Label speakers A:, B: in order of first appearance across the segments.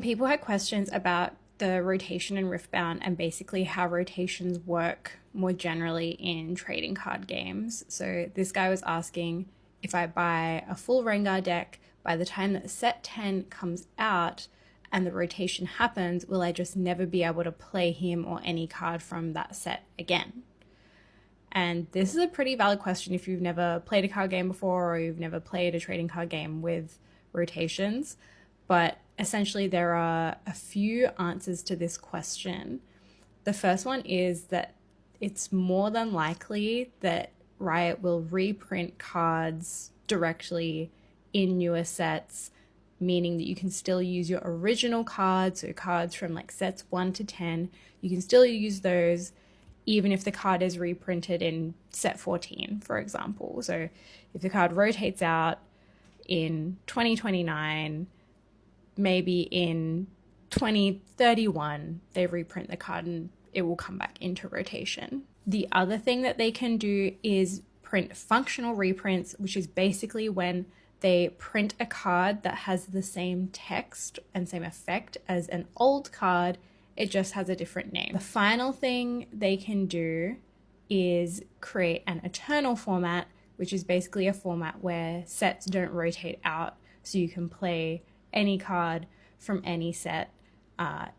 A: People had questions about the rotation in Riftbound and basically how rotations work more generally in trading card games. So this guy was asking, if I buy a full Rengar deck, by the time that set 10 comes out and the rotation happens, will I just never be able to play him or any card from that set again? And this is a pretty valid question if you've never played a card game before or you've never played a trading card game with rotations. But essentially, there are a few answers to this question. The first one is that it's more than likely that Riot will reprint cards directly in newer sets, meaning that you can still use your original cards, so cards from like sets 1 to 10. You can still use those even if the card is reprinted in set 14, for example. So if the card rotates out in 2029, maybe in 2031, they reprint the card and it will come back into rotation. The other thing that they can do is print functional reprints, which is basically when they print a card that has the same text and same effect as an old card, it just has a different name. The final thing they can do is create an eternal format, which is basically a format where sets don't rotate out, so you can play any card from any set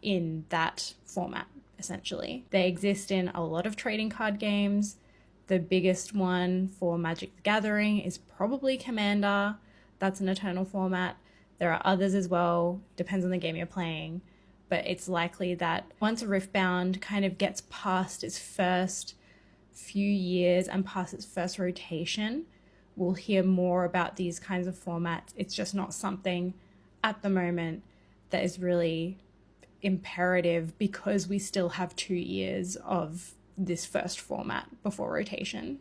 A: in that format, essentially. They exist in a lot of trading card games. The biggest one for Magic the Gathering is probably Commander. That's an eternal format. There are others as well, depends on the game you're playing. But it's likely that once Riftbound kind of gets past its first few years and past its first rotation, we'll hear more about these kinds of formats. It's just not something at the moment that is really imperative because we still have 2 years of this first format before rotation.